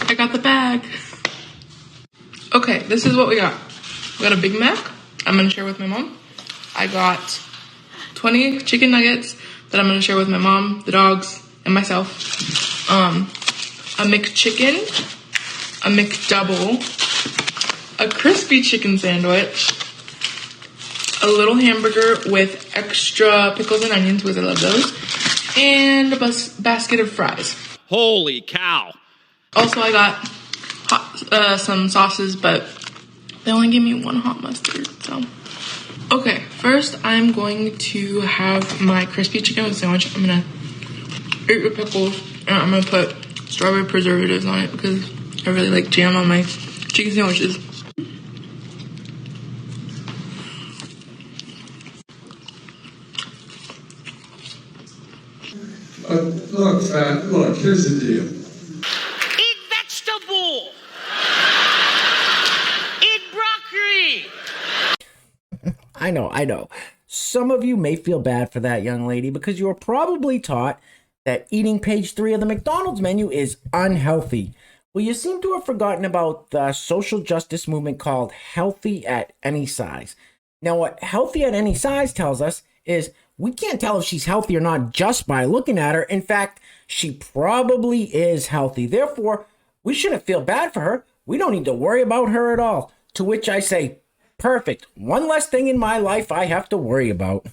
I got the bag. Okay, this is what we got. We got a Big Mac. I'm gonna share with my mom. I got 20 chicken nuggets that I'm gonna share with my mom, the dogs, and myself. A McChicken, a McDouble, a crispy chicken sandwich, a little hamburger with extra pickles and onions because I love those, and a basket of fries. Holy cow. Also, I got some sauces, but they only gave me one hot mustard, so. Okay, first I'm going to have my crispy chicken sandwich. I'm gonna eat the pickles, and I'm gonna put strawberry preservatives on it because I really like jam on my chicken sandwiches. Look, here's the deal. Eat vegetable. Eat broccoli. I know. Some of you may feel bad for that young lady because you were probably taught that eating page 3 of the McDonald's menu is unhealthy. Well, you seem to have forgotten about the social justice movement called Healthy at Any Size. Now, what Healthy at Any Size tells us is we can't tell if she's healthy or not just by looking at her. In fact, she probably is healthy. Therefore, we shouldn't feel bad for her. We don't need to worry about her at all. To which I say, perfect. One less thing in my life I have to worry about.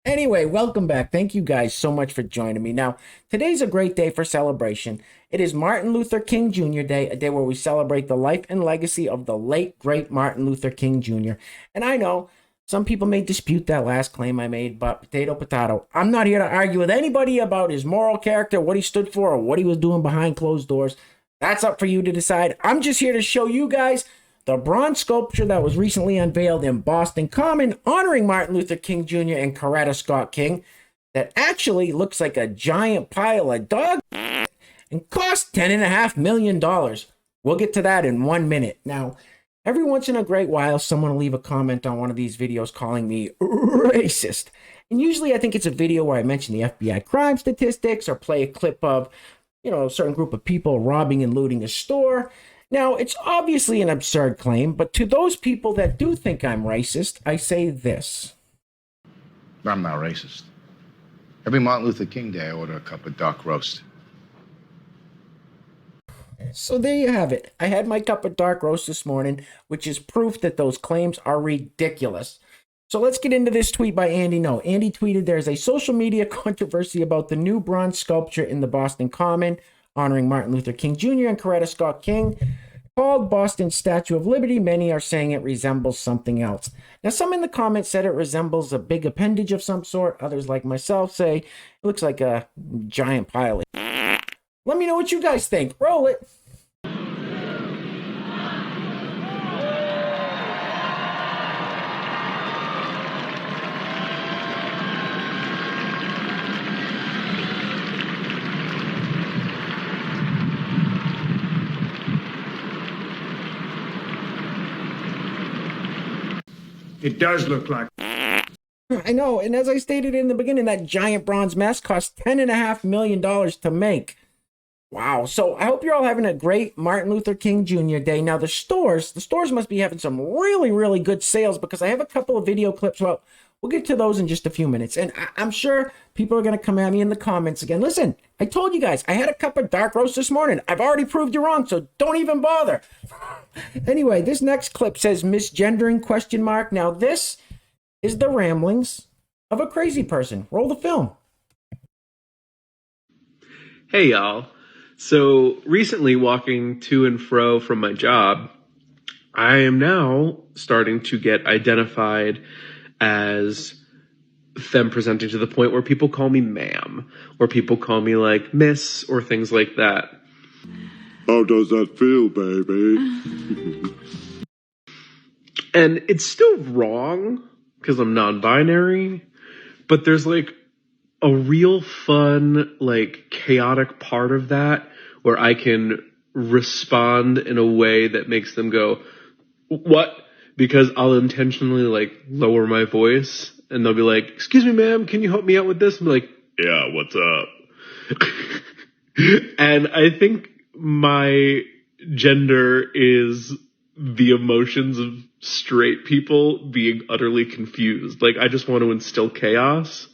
Anyway, welcome back. Thank you guys so much for joining me. Now, today's a great day for celebration. It is Martin Luther King Jr. Day, a day where we celebrate the life and legacy of the late, great Martin Luther King Jr. And I know some people may dispute that last claim I made, but potato, potato. I'm not here to argue with anybody about his moral character, what he stood for, or what he was doing behind closed doors. That's up for you to decide. I'm just here to show you guys the bronze sculpture that was recently unveiled in Boston Common honoring Martin Luther King Jr. and Coretta Scott King that actually looks like a giant pile of dog and cost $10.5 million. We'll get to that in 1 minute. Now, every once in a great while, someone will leave a comment on one of these videos calling me racist. And usually I think it's a video where I mention the FBI crime statistics or play a clip of, a certain group of people robbing and looting a store. Now, it's obviously an absurd claim, but to those people that do think I'm racist, I say this. I'm not racist. Every Martin Luther King Day, I order a cup of dark roast. So there you have it. I had my cup of dark roast this morning, which is proof that those claims are ridiculous. So let's get into this tweet by Andy No. Andy tweeted, there's a social media controversy about the new bronze sculpture in the Boston Common honoring Martin Luther King Jr. and Coretta Scott King, called Boston's Statue of Liberty. Many are saying it resembles something else. Now, some in the comments said it resembles a big appendage of some sort. Others, like myself, say it looks like a giant pile. Let me know what you guys think. Roll it. It does look like. I know, and as I stated in the beginning, that giant bronze mask cost $10.5 million to make. Wow, so I hope you're all having a great Martin Luther King Jr. Day. Now, the stores must be having some really, really good sales because I have a couple of video clips. Well, we'll get to those in just a few minutes. And I'm sure people are going to come at me in the comments again. Listen, I told you guys, I had a cup of dark roast this morning. I've already proved you wrong, so don't even bother. Anyway, this next clip says misgendering ? Now, this is the ramblings of a crazy person. Roll the film. Hey, y'all. So recently, walking to and fro from my job, I am now starting to get identified as femme presenting to the point where people call me ma'am, or people call me like miss, or things like that. How does that feel, baby? And it's still wrong because I'm non-binary, but there's like a real fun, like chaotic part of that where I can respond in a way that makes them go, what? Because I'll intentionally like lower my voice and they'll be like, excuse me, ma'am, can you help me out with this? I'm like, yeah, what's up? And I think my gender is the emotions of straight people being utterly confused. Like, I just want to instill chaos.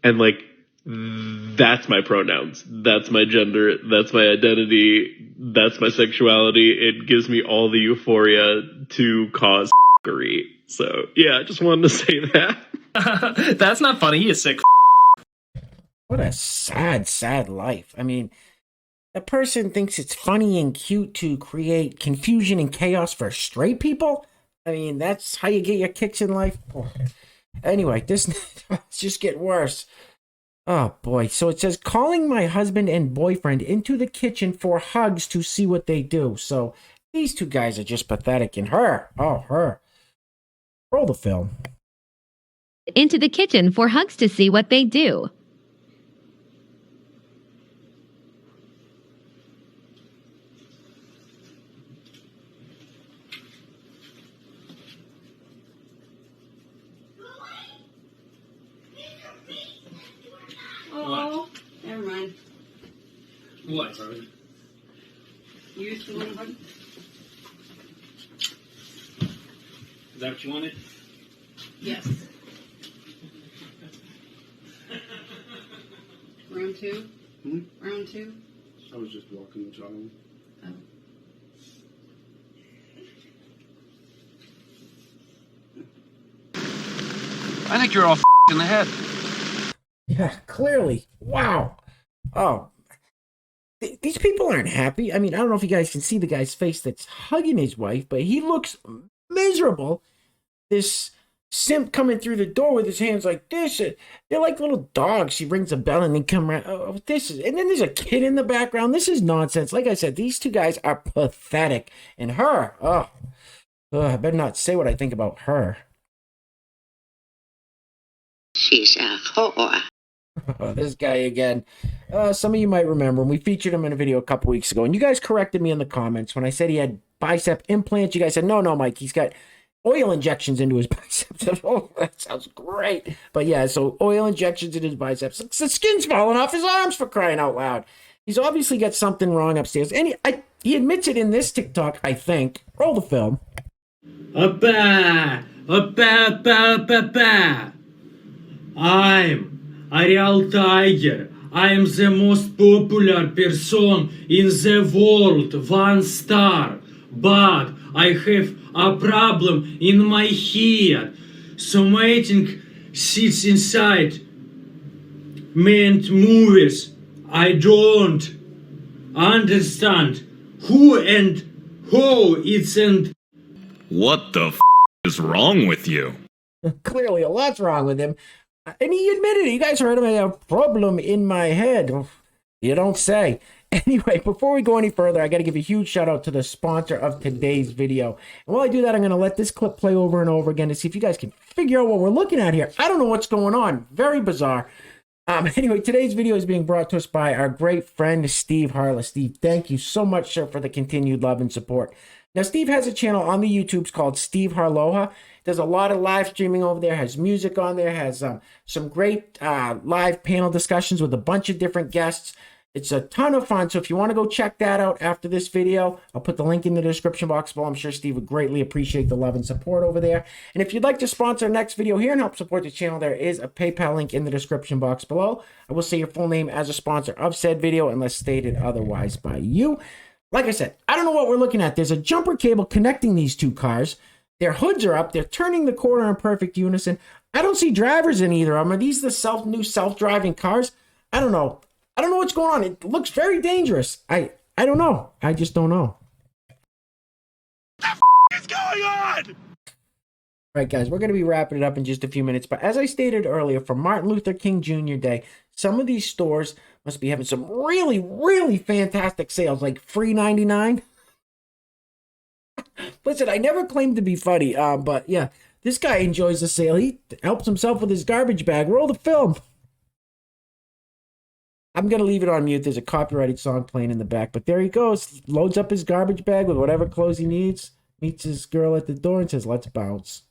And, like, that's my pronouns. That's my gender. That's my identity. That's my sexuality. It gives me all the euphoria to cause f***ery. So, yeah, I just wanted to say that. That's not funny, you sick. What a sad, sad life. I mean, a person thinks it's funny and cute to create confusion and chaos for straight people? I mean, that's how you get your kicks in life? Oh. Anyway, this just get worse. Oh, boy. So it says, calling my husband and boyfriend into the kitchen for hugs to see what they do. So these two guys are just pathetic. And her. Roll the film. Into the kitchen for hugs to see what they do. Oh, never mind. What, sorry? You still want to hug? Is that what you wanted? Yes. Round two? Round two? I was just walking the child. Oh. I think you're all in the head. Yeah, clearly. Wow. Oh. These people aren't happy. I mean, I don't know if you guys can see the guy's face that's hugging his wife, but he looks miserable. This simp coming through the door with his hands like this. They're like little dogs. She rings a bell and they come around. Oh, and then there's a kid in the background. This is nonsense. Like I said, these two guys are pathetic. And her, I better not say what I think about her. She's a whore. Oh, this guy again. Some of you might remember him. We featured him in a video a couple weeks ago, and you guys corrected me in the comments when I said he had bicep implants. You guys said, no, Mike, he's got oil injections into his biceps. Oh, that sounds great. But yeah, so oil injections in his biceps. The skin's falling off his arms, for crying out loud. He's obviously got something wrong upstairs. And he admits it in this TikTok, I think. Roll the film. I'm a real tiger. I am the most popular person in the world, 1 star. But I have a problem in my head. So mating sits inside me and movies. I don't understand who and how it's and What the is wrong with you? Clearly, a lot's wrong with him. And he admitted it. You guys heard him. I have a problem in my head. You don't say. Anyway, before we go any further, I got to give a huge shout out to the sponsor of today's video. And while I do that, I'm going to let this clip play over and over again to see if you guys can figure out what we're looking at here. I don't know what's going on. Very bizarre. Anyway, today's video is being brought to us by our great friend, Steve Harless. Steve, thank you so much, sir, for the continued love and support. Now, Steve has a channel on the YouTubes called Steve Harloha. Does a lot of live streaming over there, has music on there, has some great live panel discussions with a bunch of different guests. It's a ton of fun, so if you want to go check that out after this video, I'll put the link in the description box below. I'm sure Steve would greatly appreciate the love and support over there. And if you'd like to sponsor our next video here and help support the channel, there is a PayPal link in the description box below. I will say your full name as a sponsor of said video unless stated otherwise by you. Like I said, I don't know what we're looking at. There's a jumper cable connecting these two cars. Their hoods are up. They're turning the corner in perfect unison. I don't see drivers in either of them. Are these the new self-driving cars? I don't know. I don't know what's going on. It looks very dangerous. I don't know. I just don't know. What is going on? All right, guys, we're going to be wrapping it up in just a few minutes. But as I stated earlier, for Martin Luther King Jr. Day, some of these stores must be having some really, really fantastic sales, like free 99. Listen, I never claimed to be funny, but yeah, this guy enjoys the sale. He helps himself with his garbage bag. Roll the film. I'm going to leave it on mute. There's a copyrighted song playing in the back, but there he goes. Loads up his garbage bag with whatever clothes he needs, meets his girl at the door and says, let's bounce.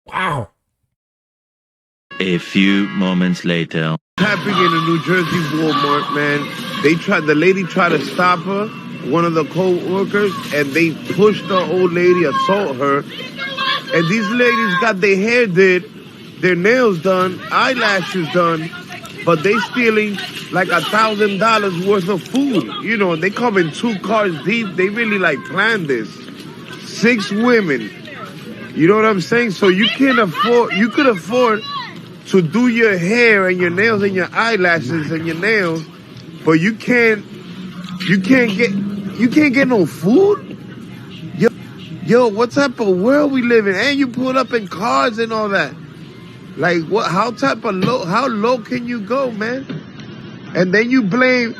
Wow. A few moments later. Happening in the New Jersey Walmart, man. The lady tried to stop her, one of the co-workers, and they pushed the old lady, assault her. And these ladies got their hair did, their nails done, eyelashes done, but they stealing like $1,000 worth of food. You know, they come in 2 cars deep. They really like planned this. 6 women. You know what I'm saying? So you could afford to do your hair and your nails and your eyelashes and your nails, but you can't get no food? Yo, what type of world we live in? And you pull up in cars and all that. Like what? How low can you go, man? And then you blame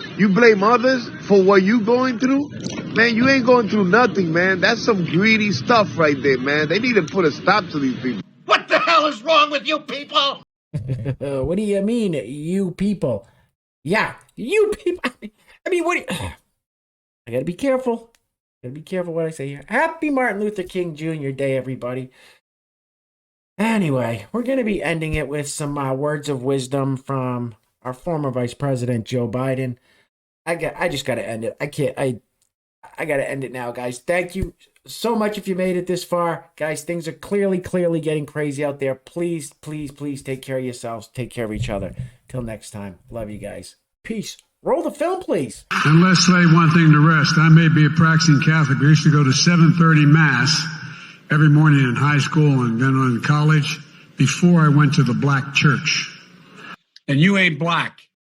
others for what you going through? Man, you ain't going through nothing, man. That's some greedy stuff right there, man. They need to put a stop to these people. What the hell is wrong with you people? What do you mean, you people? Yeah, you people. I mean, what do you... I gotta be careful. Gotta be careful what I say here. Happy Martin Luther King Jr. Day, everybody. Anyway, we're gonna be ending it with some words of wisdom from our former Vice President Joe Biden. I just gotta end it. I gotta end it now, guys. Thank you so much if you made it this far. Guys, things are clearly getting crazy out there. Please, please, please take care of yourselves. Take care of each other. Till next time. Love you guys. Peace. Roll the film, please. And let's say one thing to rest. I may be a practicing Catholic. I used to go to 7:30 Mass every morning in high school and then in college before I went to the black church. And you ain't black.